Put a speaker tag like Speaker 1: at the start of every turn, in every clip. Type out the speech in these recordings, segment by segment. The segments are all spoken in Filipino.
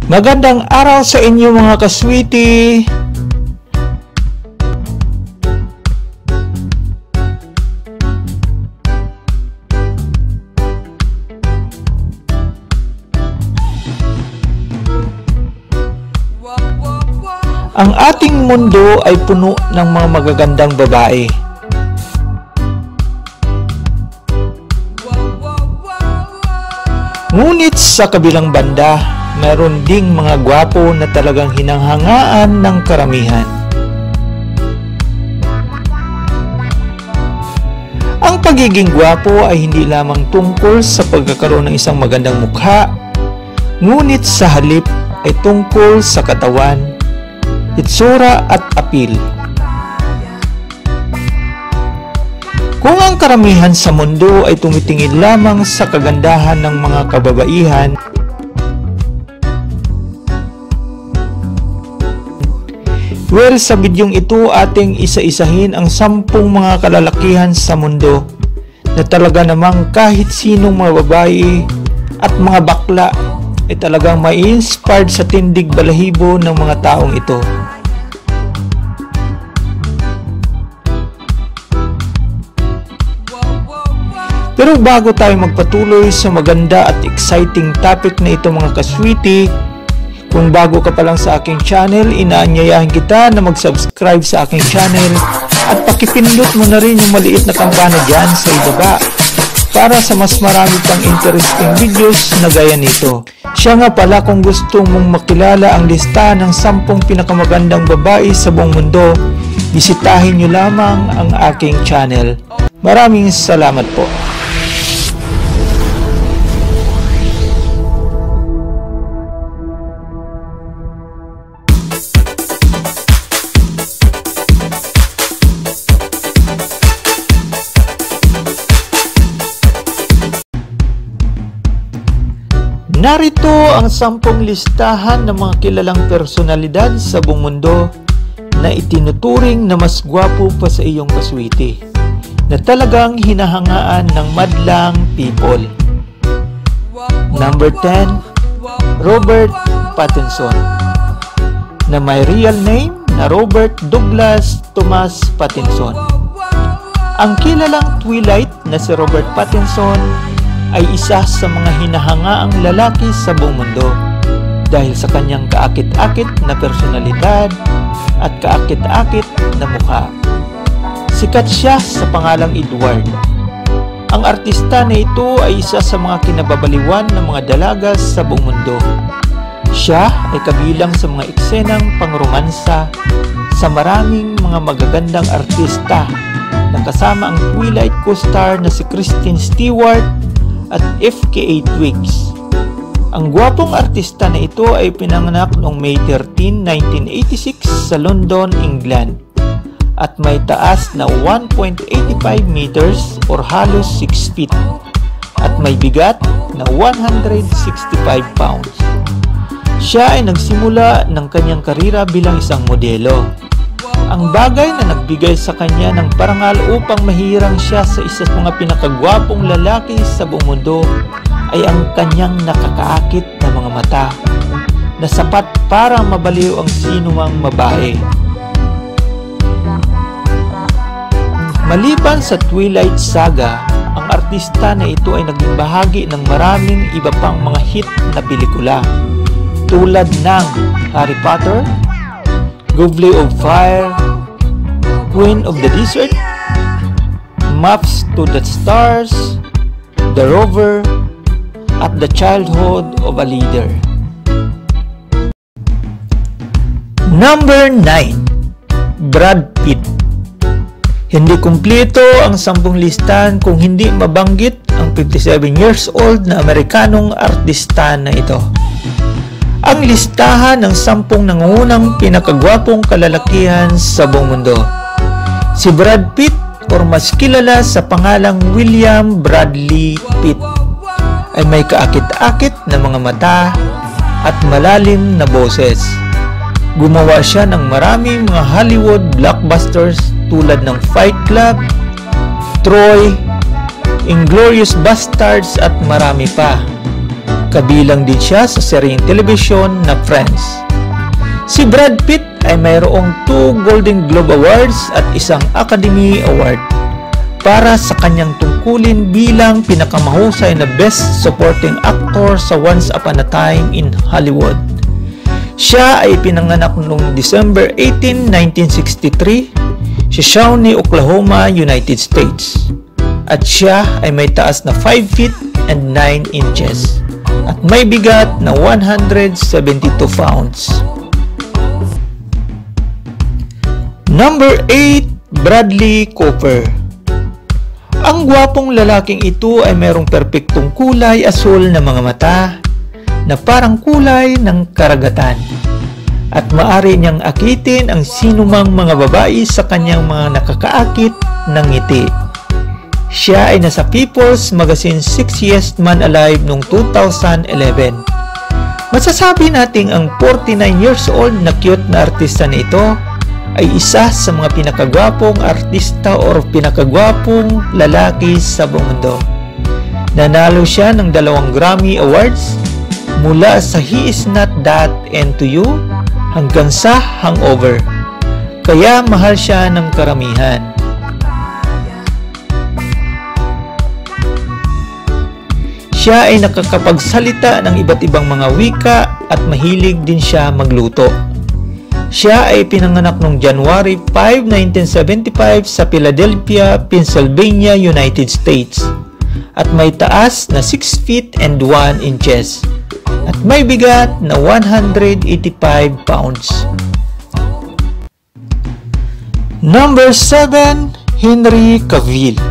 Speaker 1: Magandang araw sa inyo mga kaswiti. Ang ating mundo ay puno ng mga magagandang babae. Ngunit sa kabilang banda, meron ding mga gwapo na talagang hinanghangaan ng karamihan. Ang pagiging gwapo ay hindi lamang tungkol sa pagkakaroon ng isang magandang mukha, ngunit sa halip ay tungkol sa katawan, itsura at appeal. Kung ang karamihan sa mundo ay tumitingin lamang sa kagandahan ng mga kababaihan, well, sa bidyong ito ating isa-isahin ang 10 mga kalalakihan sa mundo na talaga namang kahit sinong mga babae at mga bakla ay talagang mai-inspired sa tindig balahibo ng mga taong ito. Pero bago tayo magpatuloy sa maganda at exciting topic na ito mga kaswiti, kung bago ka pa lang sa aking channel, inaanyayahan kita na mag-subscribe sa aking channel at pakipindot mo na rin yung maliit na kampana dyan sa ibaba para sa mas marami pang interesting videos na gaya nito. Siya nga pala, kung gusto mong makilala ang lista ng 10 pinakamagandang babae sa buong mundo, bisitahin nyo lamang ang aking channel. Maraming salamat po. Narito ang 10 listahan ng mga kilalang personalidad sa buong mundo na itinuturing na mas gwapo pa sa iyong kaswiti, na talagang hinahangaan ng madlang people. Number 10, Robert Pattinson, na may real name na Robert Douglas Thomas Pattinson. Ang kilalang Twilight na si Robert Pattinson ay isa sa mga hinahangaang lalaki sa buong mundo dahil sa kanyang kaakit-akit na personalidad at kaakit-akit na mukha. Sikat siya sa pangalang Edward. Ang artista na ito ay isa sa mga kinababaliwan ng mga dalaga sa buong mundo. Siya ay kabilang sa mga eksenang pangromansa sa maraming mga magagandang artista na kasama ang Twilight co-star na si Kristen Stewart at FKA Twigs. Ang gwapong artista na ito ay pinanganak noong May 13, 1986 sa London, England at may taas na 1.85 meters or halos 6 feet at may bigat na 165 pounds. Siya ay nagsimula ng kanyang karera bilang isang modelo. Ang bagay na nagbigay sa kanya ng parangal upang mahirang siya sa isa sa mga pinakagwapong lalaki sa buong mundo ay ang kanyang nakakaakit na mga mata na sapat para mabaliw ang sinumang babae. Maliban sa Twilight Saga, ang artista na ito ay naging bahagi ng maraming iba pang mga hit na pelikula tulad ng Harry Potter, Goblet of Fire, Queen of the Desert, Maps to the Stars, The Rover, at The Childhood of a Leader. Number 9, Brad Pitt. Hindi kumpleto ang 10 listahan kung hindi mabanggit ang 57 years old na Amerikanong artista na ito. Ang listahan ng 10 nangungunang pinakagwapong kalalakihan sa buong mundo. Si Brad Pitt, or mas kilala sa pangalang William Bradley Pitt, ay may kaakit-akit na mga mata at malalim na boses. Gumawa siya ng maraming mga Hollywood blockbusters tulad ng Fight Club, Troy, Inglourious Basterds at marami pa. Kabilang din siya sa seryeng telebisyon na Friends. Si Brad Pitt ay mayroong 2 Golden Globe Awards at isang Academy Award para sa kanyang tungkulin bilang pinakamahusay na Best Supporting Actor sa Once Upon a Time in Hollywood. Siya ay pinanganak noong December 18, 1963 sa Shawnee, Oklahoma, United States. At siya ay may taas na 5 feet and 9 inches at may bigat na 172 pounds. Number 8, Bradley Cooper. Ang gwapong lalaking ito ay mayroong perpektong kulay asul na mga mata na parang kulay ng karagatan at maaari niyang akitin ang sinumang mga babae sa kanyang mga nakakaakit ng ngiti. Siya ay nasa People's Magazine 6 Man Alive noong 2011. Masasabi nating ang 49 years old na cute na artista na ito ay isa sa mga pinakagwapong artista o pinakagwapong lalaki sa buong mundo. Nanalo siya ng 2 Grammy Awards mula sa He Is Not That Into You hanggang sa Hangover. Kaya mahal siya ng karamihan. Siya ay nakakapagsalita ng iba't ibang mga wika at mahilig din siya magluto. Siya ay pinanganak noong January 5, 1975 sa Philadelphia, Pennsylvania, United States at may taas na 6 feet and 1 inches at may bigat na 185 pounds. Number 7, Henry Cavill.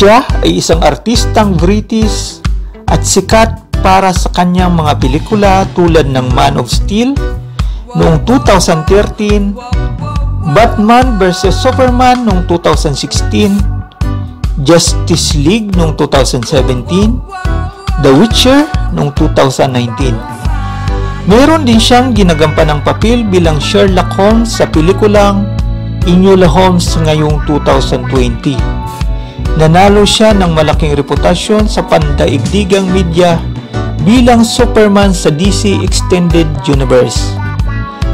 Speaker 1: Siya ay isang artistang British at sikat para sa kanyang mga pelikula tulad ng Man of Steel noong 2013, Batman vs Superman noong 2016, Justice League noong 2017, The Witcher noong 2019. Meron din siyang ginagampanang papel bilang Sherlock Holmes sa pelikulang Enola Holmes ngayong 2020. Nanalo siya ng malaking reputasyon sa pandaigdigang media bilang Superman sa DC Extended Universe.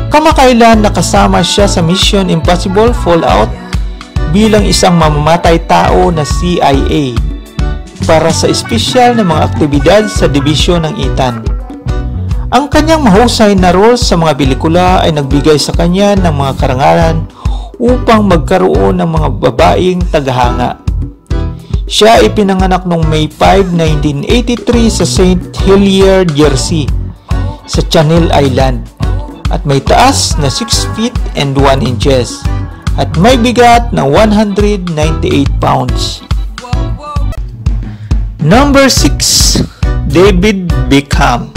Speaker 1: Kamakailan nakasama siya sa Mission Impossible Fallout bilang isang mamamatay tao na CIA para sa espesyal na mga aktibidad sa dibisyon ng Ethan. Ang kanyang mahusay na role sa mga pelikula ay nagbigay sa kanya ng mga karangalan upang magkaroon ng mga babaeng tagahanga. Siya ay pinanganak noong May 5, 1983 sa St. Helier, Jersey, sa Channel Island at may taas na 6 feet and 1 inches at may bigat na 198 pounds. Number 6, David Beckham,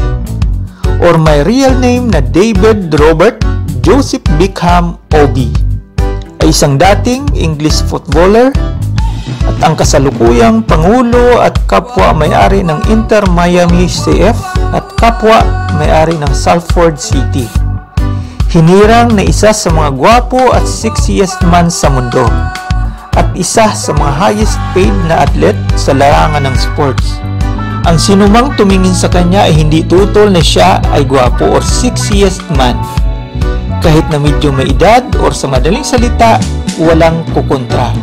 Speaker 1: or my real name na David Robert Joseph Beckham Obi, ay isang dating English footballer at ang kasalukuyang Pangulo at kapwa may-ari ng Inter Miami CF at kapwa may-ari ng Salford City. Hinirang na isa sa mga gwapo at sexiest man sa mundo at isa sa mga highest paid na atlet sa larangan ng sports. Ang sinumang tumingin sa kanya ay hindi tutol na siya ay gwapo or sexiest man. Kahit na medyo may edad or sa madaling salita, walang kukontra.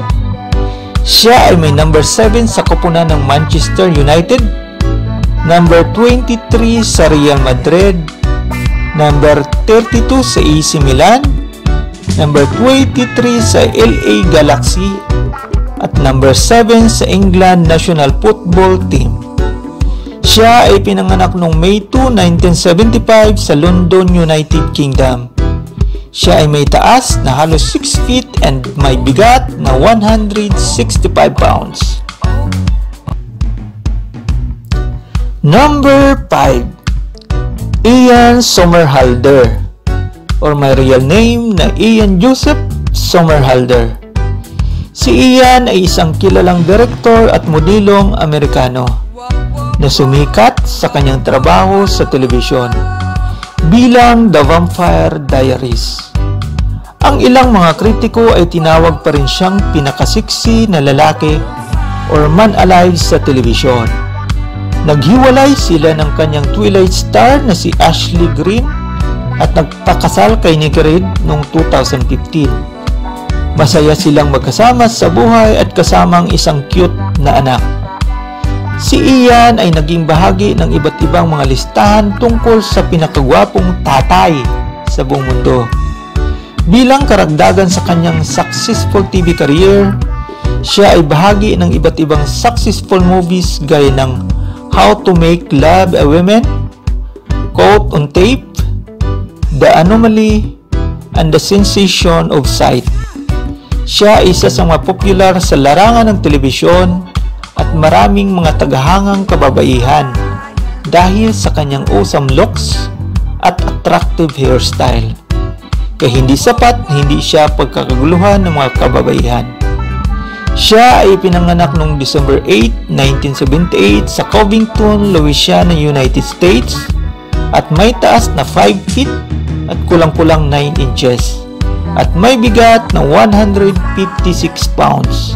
Speaker 1: Siya ay may number 7 sa koponan ng Manchester United, number 23 sa Real Madrid, number 32 sa AC Milan, number 23 sa LA Galaxy, at number 7 sa England National Football Team. Siya ay pinanganak noong May 2, 1975 sa London, United Kingdom. Siya ay may taas na halos 6 feet and may bigat na 165 pounds. Number 5, Ian Somerhalder, or my real name na Ian Joseph Somerhalder. Si Ian ay isang kilalang direktor at modelong Amerikano na sumikat sa kanyang trabaho sa telebisyon bilang The Vampire Diaries. Ang ilang mga kritiko ay tinawag pa rin siyang pinakasiksi na lalaki or Man Alive sa telebisyon. Naghiwalay sila ng kanyang Twilight star na si Ashley Greene at nagpakasal kay Nick Reed noong 2015. Masaya silang magkasama sa buhay at kasama ang isang cute na anak. Si Ian ay naging bahagi ng iba't ibang mga listahan tungkol sa pinakagwapong tatay sa buong mundo. Bilang karagdagan sa kanyang successful TV career, siya ay bahagi ng iba't ibang successful movies gaya ng How to Make Love a Woman, Caught on Tape, The Anomaly, and The Sensation of Sight. Siya ay isa sa mga popular sa larangan ng telebisyon at maraming mga tagahangang kababaihan dahil sa kanyang awesome looks at attractive hairstyle. Kaya hindi sapat na hindi siya pagkakaguluhan ng mga kababaihan. Siya ay pinanganak noong December 8, 1978 sa Covington, Louisiana, United States at may taas na 5 feet at kulang-kulang 9 inches at may bigat na 156 pounds.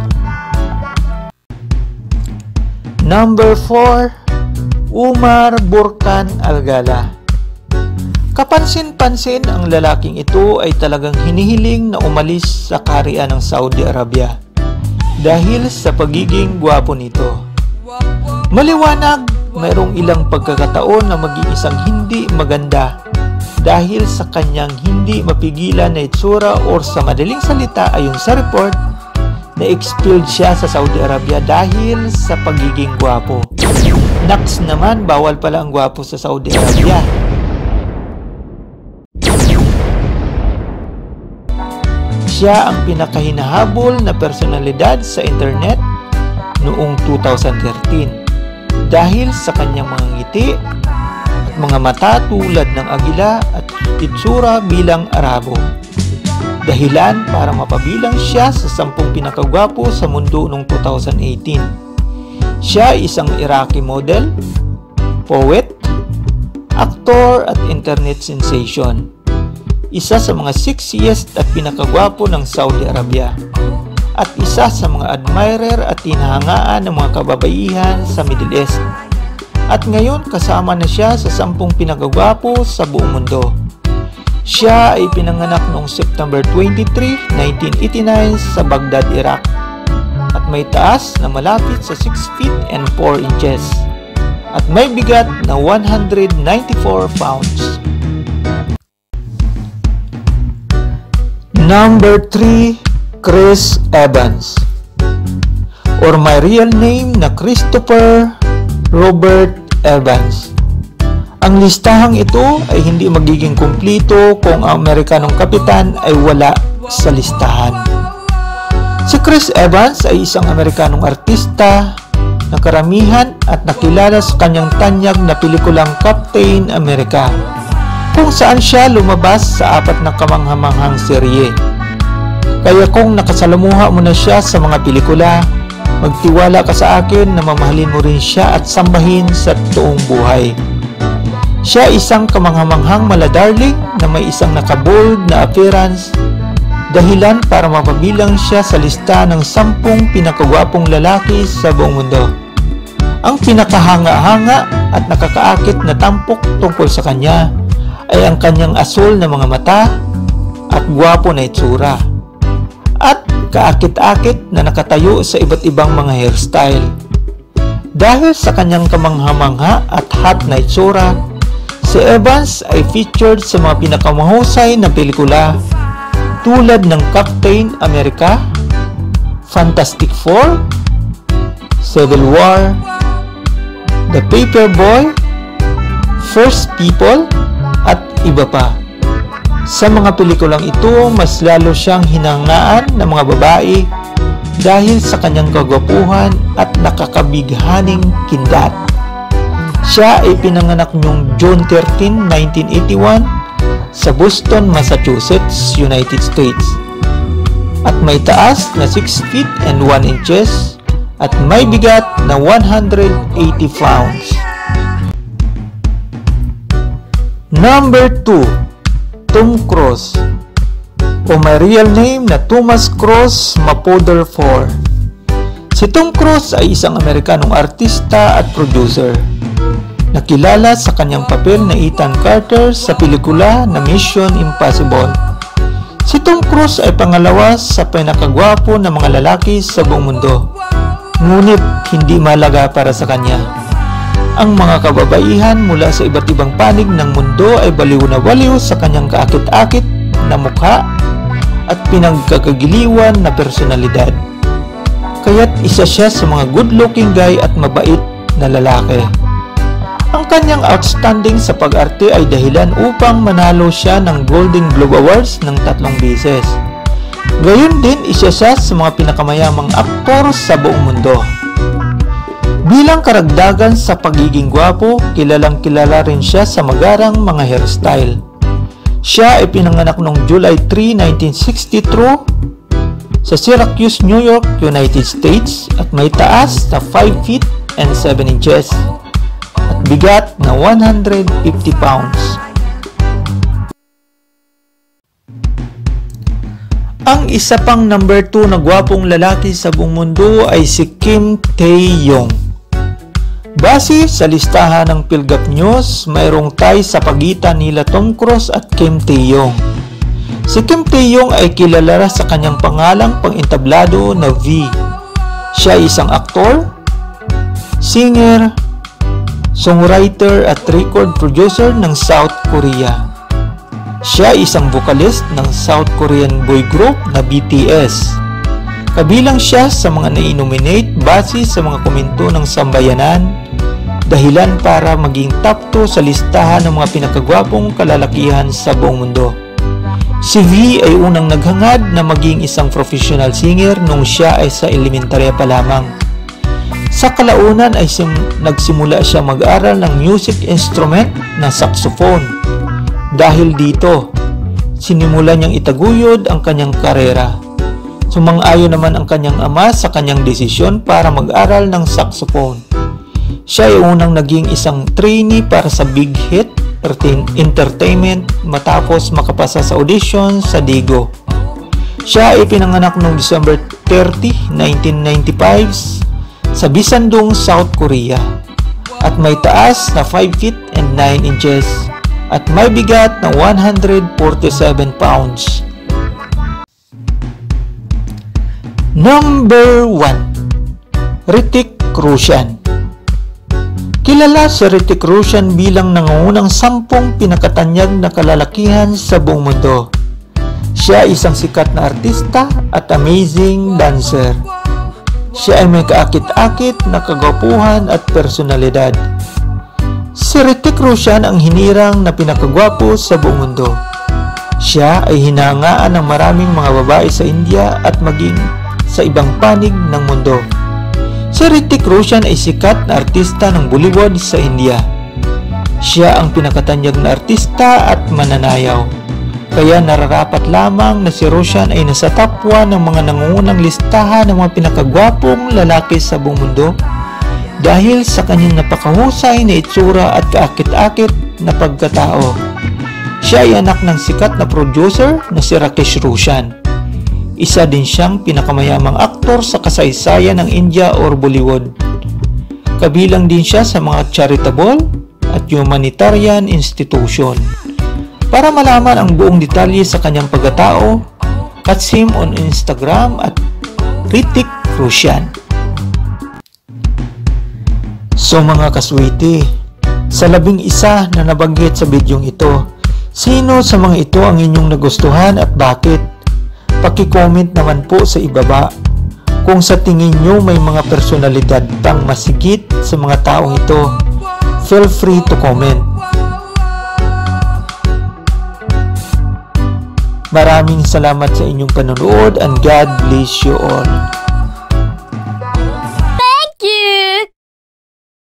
Speaker 1: Number 4, Umar Burkan Algala. Kapansin-pansin ang lalaking ito ay talagang hinihiling na umalis sa kaharian ng Saudi Arabia dahil sa pagiging gwapo nito. Maliwanag, mayroong ilang pagkakataon na maging isang hindi maganda dahil sa kanyang hindi mapigilan na itsura or sa madaling salita ayon sa report, na-expelled siya sa Saudi Arabia dahil sa pagiging gwapo. Naks naman, bawal pala ang gwapo sa Saudi Arabia. Siya ang pinakahinahabol na personalidad sa internet noong 2013 dahil sa kanyang mga ngiti at mga mata tulad ng agila at itsura bilang Arabo. Dahilan para mapabilang siya sa 10 pinakagwapo sa mundo noong 2018. Siya ay isang Iraqi model, poet, aktor at internet sensation. Isa sa mga sexiest at pinakagwapo ng Saudi Arabia at isa sa mga admirer at hinahangaan ng mga kababaihan sa Middle East. At ngayon kasama na siya sa 10 pinakagwapo sa buong mundo. Siya ay pinanganak noong September 23, 1989 sa Baghdad, Iraq at may taas na malapit sa 6 feet and 4 inches at may bigat na 194 pounds. Number 3, Chris Evans, or my real name na Christopher Robert Evans. Ang listahang ito ay hindi magiging kumplito kung ang Amerikanong kapitan ay wala sa listahan. Si Chris Evans ay isang Amerikanong artista na karamihan at nakilala sa kanyang tanyag na pelikulang Captain America, kung saan siya lumabas sa 4 na kamanghamanghang serye. Kaya kung nakasalamuha mo na siya sa mga pelikula, magtiwala ka sa akin na mamahalin mo rin siya at sambahin sa toong buhay. Siya isang kamanghamanghang maladarling na may isang nakabold na appearance, dahilan para mapabilang siya sa lista ng 10 pinakagwapong lalaki sa buong mundo. Ang pinakahanga-hanga at nakakaakit na tampok tungkol sa kanya ay ang kanyang asul na mga mata at gwapo na itsura at kaakit-akit na nakatayo sa iba't ibang mga hairstyle. Dahil sa kanyang kamangha-mangha at hot na itsura, si Evans ay featured sa mga pinakamahusay na pelikula tulad ng Captain America, Fantastic Four, Civil War, The Paperboy, First People, at iba pa. Sa mga pelikulang ito, mas lalo siyang hinangaan ng mga babae dahil sa kanyang kagwapuhan at nakakabighaning kindat. Siya ay pinanganak noong June 13, 1981 sa Boston, Massachusetts, United States at may taas na 6 feet and 1 inches at may bigat na 180 pounds. Number 2, Tom Cruise, o my real name na Thomas Cross Mapother IV. Si Tom Cruise ay isang Amerikanong artista at producer. Nakilala sa kanyang papel na Ethan Carter sa pelikula na Mission Impossible. Si Tom Cruise ay pangalawa sa pinakagwapo na mga lalaki sa buong mundo. Ngunit hindi mahalaga para sa kanya. Ang mga kababaihan mula sa iba't ibang panig ng mundo ay baliw na baliw sa kanyang kaakit-akit na mukha at pinagkakagiliwan na personalidad. Kaya't isa siya sa mga good-looking guy at mabait na lalaki. Ang kanyang outstanding sa pag-arte ay dahilan upang manalo siya ng Golden Globe Awards ng 3 beses. Gayon din, isa siya sa mga pinakamayamang aktor sa buong mundo. Bilang karagdagan sa pagiging gwapo, kilalang kilala rin siya sa magarang mga hairstyle. Siya ay pinanganak noong July 3, 1962 sa Syracuse, New York, United States at may taas na 5 feet and 7 inches at bigat na 150 pounds. Ang isa pang number 2 na gwapong lalaki sa buong mundo ay si Kim Tae-yong. Base sa listahan ng Philgap News, mayroong tie sa pagitan nila Tom Cruise at Kim Tae-yong. Si Kim Tae-yong ay kilala sa kanyang pangalang pang-entablado na V. Siya ay isang aktor, singer, songwriter at record producer ng South Korea. Siya ay isang vocalist ng South Korean boy group na BTS. Kabilang siya sa mga nai-nominate base sa mga komento ng sambayanan, dahilan para maging top 2 sa listahan ng mga pinakagwapong kalalakihan sa buong mundo. Si V ay unang naghangad na maging isang professional singer nung siya ay sa elementarya pa lamang. Sa kalaunan ay nagsimula siya mag-aral ng music instrument na saxophone. Dahil dito, sinimula niyang itaguyod ang kanyang karera. Sumang-ayon naman ang kanyang ama sa kanyang desisyon para mag-aral ng saxophone. Siya ay unang naging isang trainee para sa Big Hit Entertainment matapos makapasa sa audition sa Daegu. Siya ay pinanganak noong December 30, 1995 sa Bisandong, South Korea at may taas na 5 feet and 9 inches at may bigat na 147 pounds. Number 1. Hrithik Roshan. Kilala si Hrithik Roshan bilang nangungunang 10 pinakatanyag na kalalakihan sa buong mundo. Siya ay isang sikat na artista at amazing dancer. Siya ay may kaakit-akit na kagwapuhan at personalidad. Si Hrithik Roshan ang hinirang na pinakagwapo sa buong mundo. Siya ay hinangaan ng maraming mga babae sa India at maging sa ibang panig ng mundo. Si Hrithik Roshan ay sikat na artista ng Bollywood sa India. Siya ang pinakatanyag na artista at mananayaw. Kaya nararapat lamang na si Roshan ay nasa top 1 ng mga nangungunang listahan ng mga pinakagwapong lalaki sa buong mundo dahil sa kanyang napakahusay na itsura at kaakit-akit na pagkatao. Siya ay anak ng sikat na producer na si Rakesh Roshan. Isa din siyang pinakamayamang aktor sa kasaysayan ng India or Bollywood. Kabilang din siya sa mga charitable at humanitarian institution. Para malaman ang buong detalye sa kanyang pagkatao, catch him on Instagram at Hrithik Roshan. So mga kaswiti, sa 11 na nabanggit sa bidyong ito, sino sa mga ito ang inyong nagustuhan at bakit? Paki-comment naman po sa ibaba. Kung sa tingin nyo may mga personalidad pang masigit sa mga taong ito, feel free to comment. Maraming salamat sa inyong panonood and God bless you all.